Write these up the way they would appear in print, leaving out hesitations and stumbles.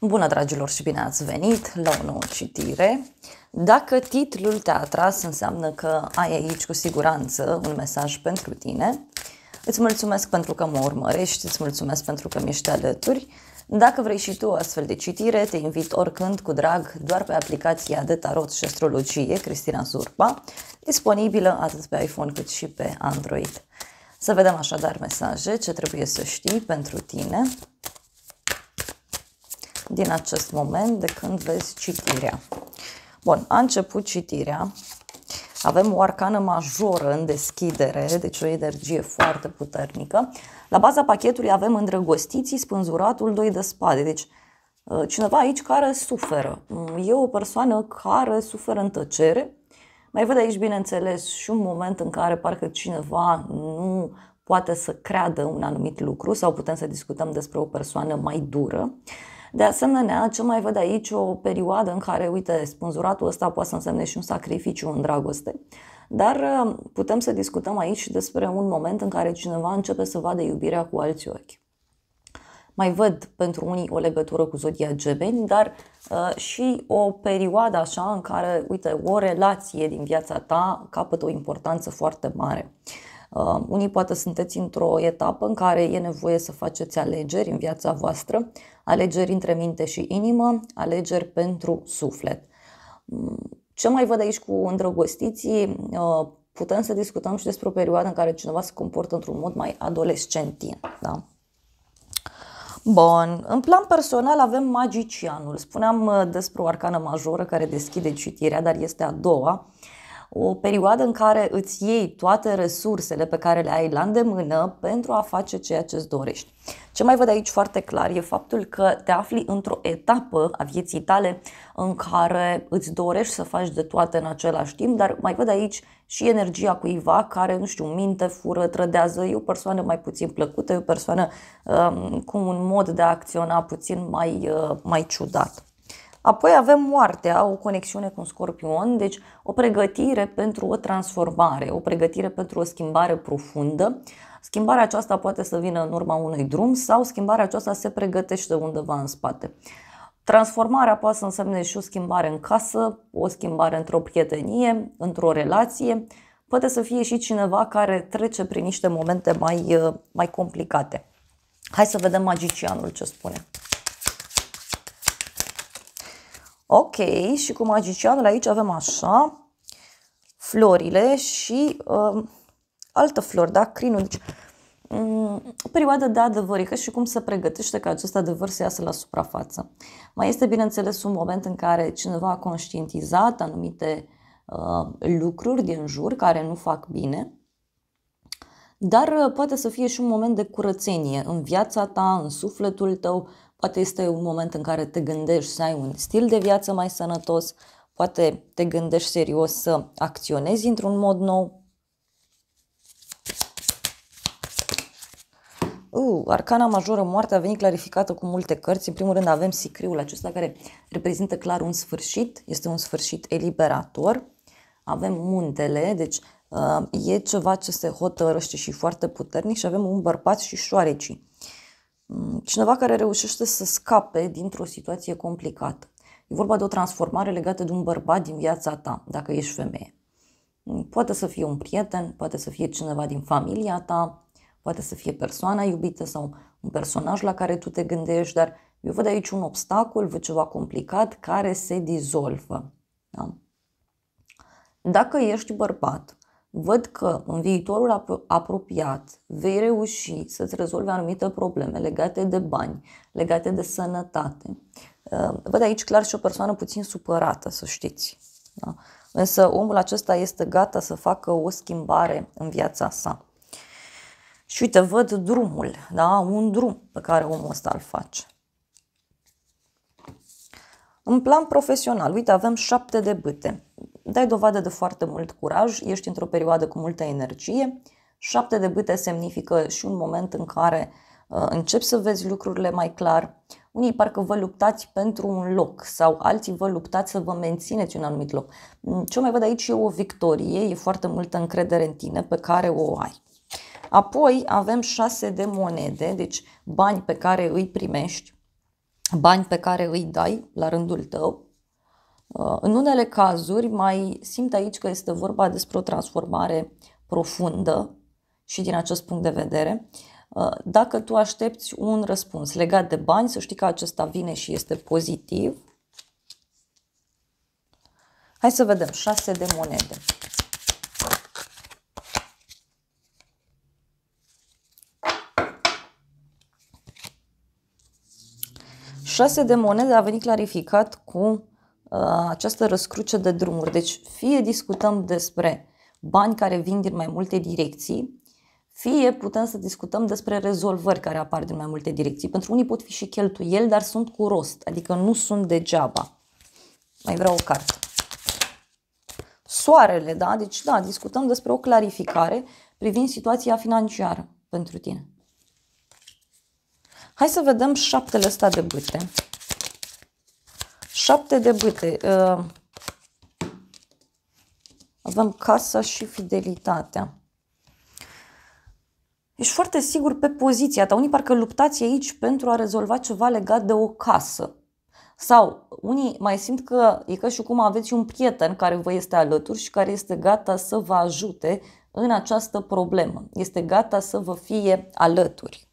Bună, dragilor, și bine ați venit la o nouă citire. Dacă titlul te-a atras, înseamnă că ai aici cu siguranță un mesaj pentru tine. Îți mulțumesc pentru că mă urmărești, îți mulțumesc pentru că mi-ești alături. Dacă vrei și tu o astfel de citire, te invit oricând cu drag doar pe aplicația de tarot și astrologie Cristina Zurba, disponibilă atât pe iPhone cât și pe Android. Să vedem așadar mesaje ce trebuie să știi pentru tine din acest moment de când vezi citirea. Bun, a început citirea. Avem o arcană majoră în deschidere, deci o energie foarte puternică. La baza pachetului avem îndrăgostiții, spânzuratul, 2 de spade. Deci cineva aici care suferă. E o persoană care suferă în tăcere. Mai văd aici, bineînțeles, și un moment în care parcă cineva nu poate să creadă un anumit lucru sau putem să discutăm despre o persoană mai dură. De asemenea, ce mai văd aici, o perioadă în care, uite, spânzuratul ăsta poate să însemne și un sacrificiu în dragoste, dar putem să discutăm aici despre un moment în care cineva începe să vadă iubirea cu alți ochi. Mai văd pentru unii o legătură cu zodia Gemeni, dar și o perioadă așa în care, uite, o relație din viața ta capătă o importanță foarte mare. Unii poate sunteți într-o etapă în care e nevoie să faceți alegeri în viața voastră, alegeri între minte și inimă, alegeri pentru suflet. Ce mai văd aici cu îndrăgostiții? Putem să discutăm și despre o perioadă în care cineva se comportă într-un mod mai adolescentin. Da? Bun, în plan personal avem magicianul. Spuneam despre o arcană majoră care deschide citirea, dar este a doua. O perioadă în care îți iei toate resursele pe care le ai la îndemână pentru a face ceea ce îți dorești. Ce mai văd aici foarte clar e faptul că te afli într-o etapă a vieții tale în care îți dorești să faci de toate în același timp, dar mai văd aici și energia cuiva care, nu știu, minte, fură, trădează, e o persoană mai puțin plăcută, e o persoană cu un mod de a acționa puțin mai ciudat. Apoi avem moartea, o conexiune cu un scorpion, deci o pregătire pentru o transformare, o pregătire pentru o schimbare profundă. Schimbarea aceasta poate să vină în urma unui drum sau schimbarea aceasta se pregătește undeva în spate. Transformarea poate să însemne și o schimbare în casă, o schimbare într-o prietenie, într-o relație. Poate să fie și cineva care trece prin niște momente mai complicate. Hai să vedem magicianul ce spune. Ok, și cu magicianul aici avem așa, florile și altă flori, da, crinul. Deci, o perioadă de adevăr, și cum se pregătește ca acest adevăr să iasă la suprafață. Mai este, bineînțeles, un moment în care cineva a conștientizat anumite lucruri din jur care nu fac bine, dar poate să fie și un moment de curățenie în viața ta, în sufletul tău. Poate este un moment în care te gândești să ai un stil de viață mai sănătos, poate te gândești serios să acționezi într-un mod nou. Arcana majoră, moartea, a venit clarificată cu multe cărți. În primul rând avem sicriul acesta care reprezintă clar un sfârșit, este un sfârșit eliberator. Avem muntele, deci e ceva ce se hotărăște și foarte puternic și avem un bărbat și șoarecii. Cineva care reușește să scape dintr-o situație complicată. E vorba de o transformare legată de un bărbat din viața ta, dacă ești femeie. Poate să fie un prieten, poate să fie cineva din familia ta, poate să fie persoana iubită sau un personaj la care tu te gândești, dar eu văd aici un obstacol, văd ceva complicat care se dizolvă. Da? Dacă ești bărbat, văd că în viitorul apropiat vei reuși să-ți rezolvi anumite probleme legate de bani, legate de sănătate. Văd aici clar și o persoană puțin supărată, să știți. Da? Însă omul acesta este gata să facă o schimbare în viața sa. Și uite, văd drumul, da? Un drum pe care omul ăsta îl face. În plan profesional, uite, avem 7 de bâte. Dai dovadă de foarte mult curaj, ești într-o perioadă cu multă energie. 7 de bâte semnifică și un moment în care începi să vezi lucrurile mai clar. Unii parcă vă luptați pentru un loc sau alții vă luptați să vă mențineți un anumit loc. Ce mai văd aici e o victorie, e foarte multă încredere în tine pe care o ai. Apoi avem 6 de monede, deci bani pe care îi primești. bani pe care îi dai la rândul tău. În unele cazuri mai simt aici că este vorba despre o transformare profundă și din acest punct de vedere. Dacă tu aștepți un răspuns legat de bani, să știi că acesta vine și este pozitiv. Hai să vedem, 6 de monede. Șase de monede a venit clarificat cu această răscruce de drumuri. Deci fie discutăm despre bani care vin din mai multe direcții, fie putem să discutăm despre rezolvări care apar din mai multe direcții. Pentru unii pot fi și cheltuieli, dar sunt cu rost, adică nu sunt degeaba. Mai vreau o carte. Soarele, da? Deci da, discutăm despre o clarificare privind situația financiară pentru tine. Hai să vedem 7 ăsta de bâte. 7 de bâte. Avem casa și fidelitatea. Ești foarte sigur pe poziția ta. Unii parcă luptați aici pentru a rezolva ceva legat de o casă. Sau unii mai simt că e ca și cum aveți un prieten care vă este alături și care este gata să vă ajute în această problemă. Este gata să vă fie alături.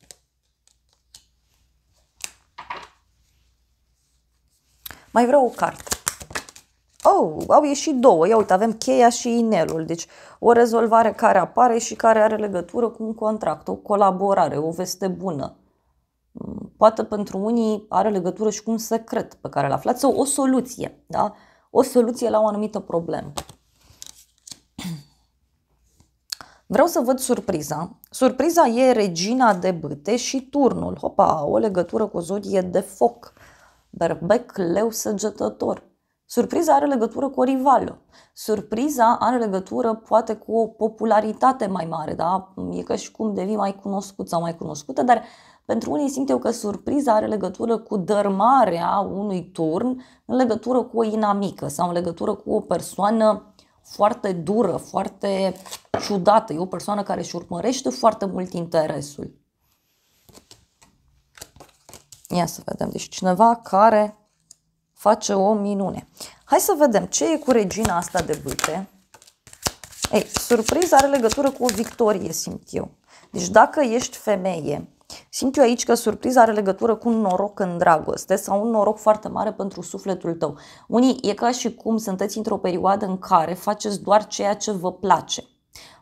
Mai vreau o carte. Oh, au ieșit două. Ia uite, avem cheia și inelul. Deci o rezolvare care apare și care are legătură cu un contract, o colaborare, o veste bună. Poate pentru unii are legătură și cu un secret pe care îl aflați sau o soluție, da? O soluție la o anumită problemă. Vreau să văd surpriza. Surpriza e regina de bâte și turnul. Hopa, o legătură cu o zodie de foc. Berbec, leu, săgetător. Surpriza are legătură cu o rivală. Surpriza are legătură poate cu o popularitate mai mare, da? E ca și cum devii mai cunoscut sau mai cunoscută, dar pentru unii simt eu că surpriza are legătură cu dărmarea unui turn în legătură cu o inamică sau în legătură cu o persoană foarte dură, foarte ciudată. E o persoană care își urmărește foarte mult interesul. Ia să vedem. Deci cineva care face o minune. Hai să vedem ce e cu regina asta de bâte. Ei, surpriza are legătură cu o victorie, simt eu. Deci dacă ești femeie, simt eu aici că surpriza are legătură cu un noroc în dragoste sau un noroc foarte mare pentru sufletul tău. Unii e ca și cum sunteți într-o perioadă în care faceți doar ceea ce vă place.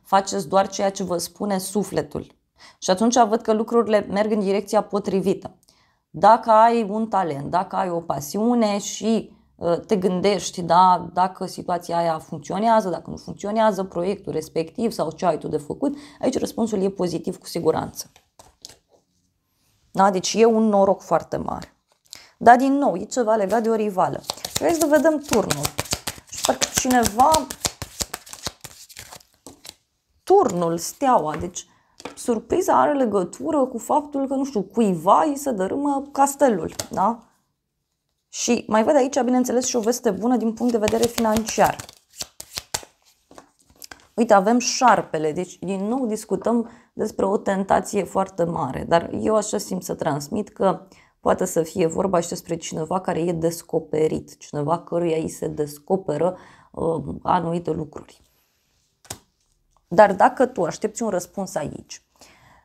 Faceți doar ceea ce vă spune sufletul. Și atunci văd că lucrurile merg în direcția potrivită. Dacă ai un talent, dacă ai o pasiune și te gândești, da, dacă situația aia funcționează, dacă nu funcționează, proiectul respectiv sau ce ai tu de făcut, aici răspunsul e pozitiv cu siguranță. Da? Deci e un noroc foarte mare. Dar din nou, e ceva legat de o rivală. Hai să vedem turnul. Și parcă cineva... Turnul, steaua, deci surpriza are legătură cu faptul că, nu știu, cuiva îi se dărâmă castelul, da? Și mai văd aici, bineînțeles, și o veste bună din punct de vedere financiar. Uite, avem șarpele, deci din nou discutăm despre o tentație foarte mare, dar eu așa simt să transmit că poate să fie vorba și despre cineva care e descoperit, cineva căruia îi se descoperă anumite lucruri. Dar dacă tu aștepți un răspuns aici,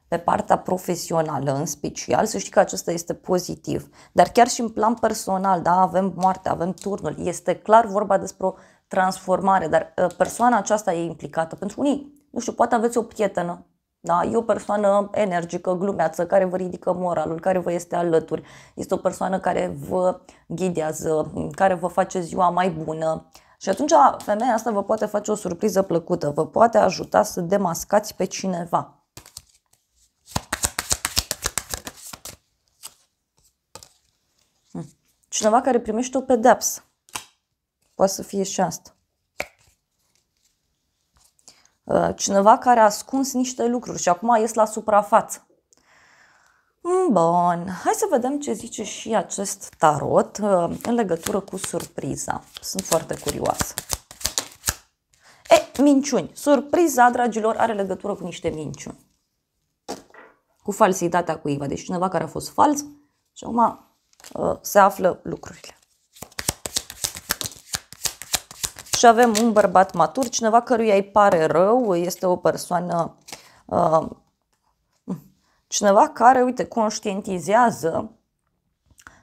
pe partea profesională în special, să știi că acesta este pozitiv. Dar chiar și în plan personal, da, avem moarte, avem turnul, este clar vorba despre o transformare, dar persoana aceasta e implicată. Pentru unii, nu știu, poate aveți o prietenă, da, e o persoană energică, glumeață, care vă ridică moralul, care vă este alături, este o persoană care vă ghidează, care vă face ziua mai bună. Și atunci femeia asta vă poate face o surpriză plăcută, vă poate ajuta să demascați pe cineva. Cineva care primește o pedeapsă. Poate să fie și asta. Cineva care a ascuns niște lucruri și acum ies la suprafață. Bun, hai să vedem ce zice și acest tarot în legătură cu surpriza. Sunt foarte curioasă. Minciuni. Surpriza, dragilor, are legătură cu niște minciuni. Cu falsitatea cuiva. Deci cineva care a fost fals și acum se află lucrurile. Și avem un bărbat matur, cineva căruia îi pare rău, este o persoană, cineva care, uite, conștientizează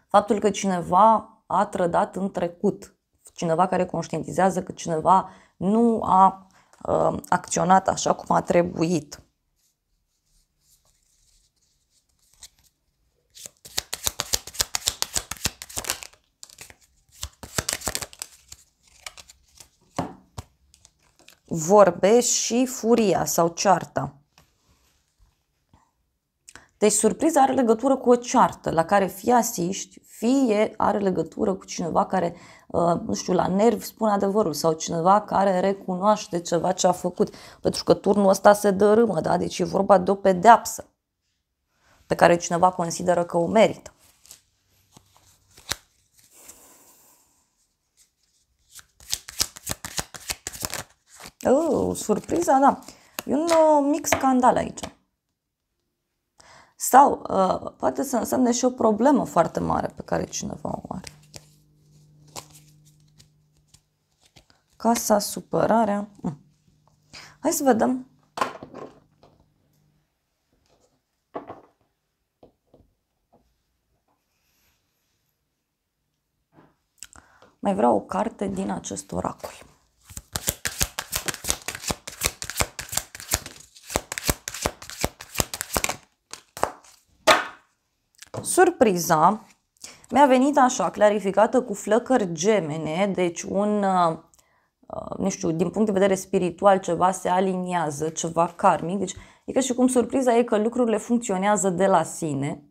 faptul că cineva a trădat în trecut, cineva care conștientizează că cineva nu a acționat așa cum a trebuit. Vorbe și furia sau cearta. Deci surpriza are legătură cu o ceartă la care fie asiști, fie are legătură cu cineva care, nu știu, la nervi spune adevărul sau cineva care recunoaște ceva ce a făcut. Pentru că turnul ăsta se dărâmă, da? Deci e vorba de o pedeapsă pe care cineva consideră că o merită. Surpriza, da. E un mic scandal aici. Sau poate să însemne și o problemă foarte mare pe care cineva o are. Casa, supărarea. Hai să vedem. Mai vreau o carte din acest oracol. Surpriza mi-a venit așa, clarificată cu flăcări gemene, deci nu știu, din punct de vedere spiritual ceva se aliniază, ceva karmic, deci e ca și cum surpriza e că lucrurile funcționează de la sine.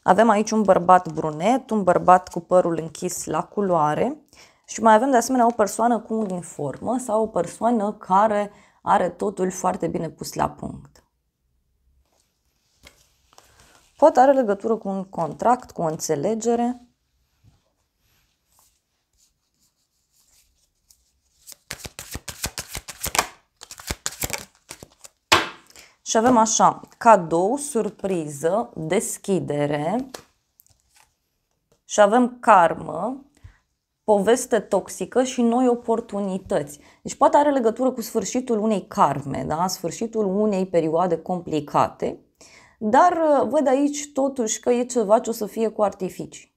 Avem aici un bărbat brunet, un bărbat cu părul închis la culoare și mai avem de asemenea o persoană cu uniformă sau o persoană care are totul foarte bine pus la punct. Poate are legătură cu un contract, cu o înțelegere. Și avem așa, cadou, surpriză, deschidere. Și avem karmă, poveste toxică și noi oportunități. Deci poate are legătură cu sfârșitul unei karme, da? Sfârșitul unei perioade complicate. Dar văd aici totuși că e ceva ce o să fie cu artificii.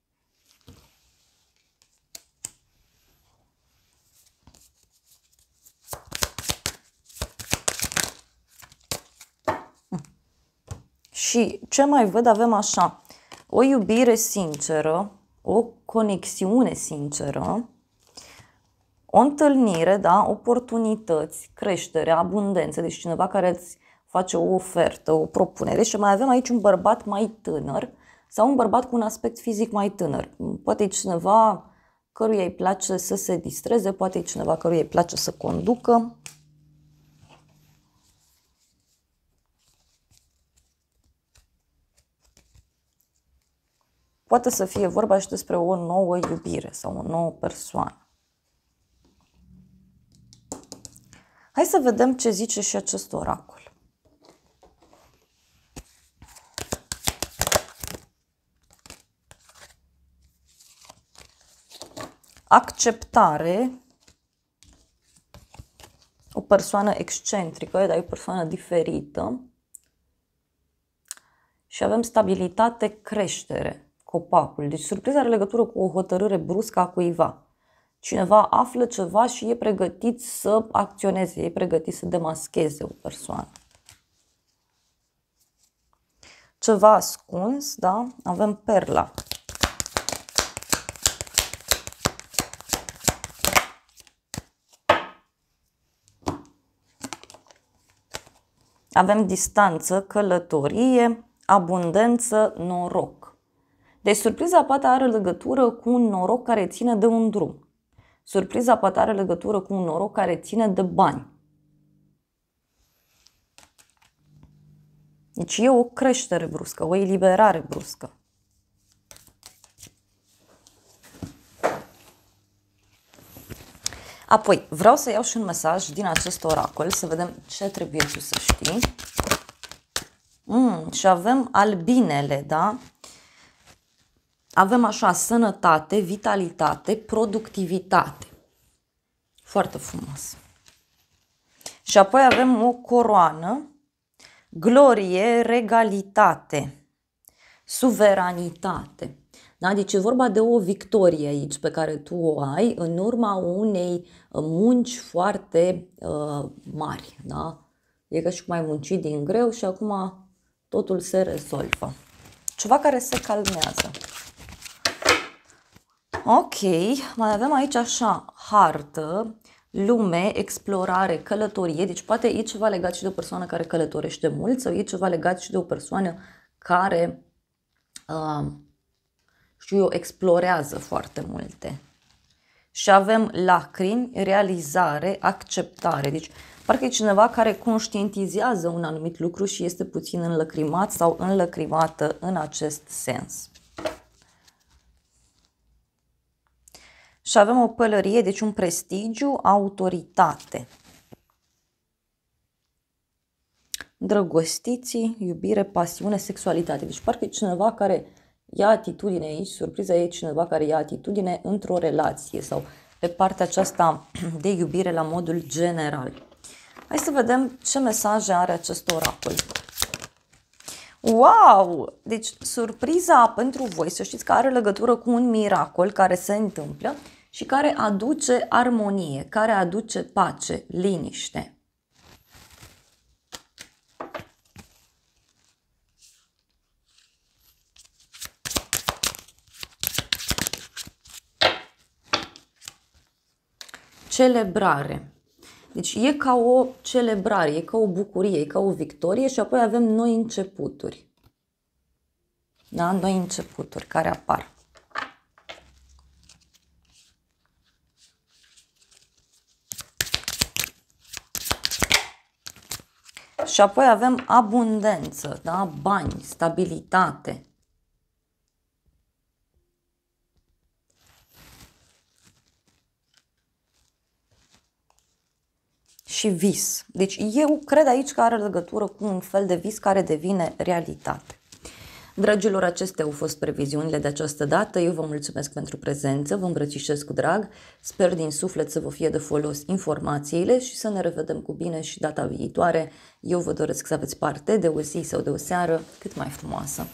Și ce mai văd, avem așa, o iubire sinceră, o conexiune sinceră, o întâlnire, da, oportunități, creștere, abundență, deci cineva care îți face o ofertă, o propunere. Și mai avem aici un bărbat mai tânăr sau un bărbat cu un aspect fizic mai tânăr. Poate e cineva căruia îi place să se distreze, poate e cineva căruia îi place să conducă. Poate să fie vorba și despre o nouă iubire sau o nouă persoană. Hai să vedem ce zice și acest oracol. Acceptare, o persoană excentrică, dar e o persoană diferită. Și avem stabilitate, creștere, copacul. Deci surpriza are legătură cu o hotărâre bruscă a cuiva. Cineva află ceva și e pregătit să acționeze, e pregătit să demascheze o persoană. Ceva ascuns, da? Avem perla. Avem distanță, călătorie, abundență, noroc. Deci surpriza poate are legătură cu un noroc care ține de un drum. Surpriza poate are legătură cu un noroc care ține de bani. Deci e o creștere bruscă, o eliberare bruscă. Apoi, vreau să iau și un mesaj din acest oracol, să vedem ce trebuie tu să știi. Și avem albinele, da? avem așa sănătate, vitalitate, productivitate. Foarte frumos. Și apoi avem o coroană, glorie, regalitate, suveranitate. Da? Deci e vorba de o victorie aici pe care tu o ai în urma unei munci foarte mari. Da? E ca și cum ai muncit din greu și acum totul se rezolvă. Ceva care se calmează. Ok, mai avem aici așa, hartă, lume, explorare, călătorie. Deci poate e ceva legat și de o persoană care călătorește mult sau e ceva legat și de o persoană care, știu eu, explorează foarte multe. Și avem lacrimi, realizare, acceptare. Deci parcă e cineva care conștientizează un anumit lucru și este puțin înlăcrimat sau înlăcrimată în acest sens. Și avem o pălărie, deci un prestigiu, autoritate. Drăgostiții, iubire, pasiune, sexualitate. Deci parcă e cineva care ia atitudine aici, surpriza e cineva care ia atitudine într-o relație sau pe partea aceasta de iubire la modul general. Hai să vedem ce mesaje are acest oracol. Wow! Deci surpriza pentru voi, să știți că are legătură cu un miracol care se întâmplă și care aduce armonie, care aduce pace, liniște. Celebrare. Deci e ca o celebrare, e ca o bucurie, e ca o victorie și apoi avem noi începuturi. Da? Noi începuturi care apar. Și apoi avem abundență, da? Bani, stabilitate. Și vis. Deci eu cred aici că are legătură cu un fel de vis care devine realitate. Dragilor, acestea au fost previziunile de această dată. Eu vă mulțumesc pentru prezență, vă îmbrățișez cu drag. Sper din suflet să vă fie de folos informațiile și să ne revedem cu bine și data viitoare. Eu vă doresc să aveți parte de o zi sau de o seară cât mai frumoasă.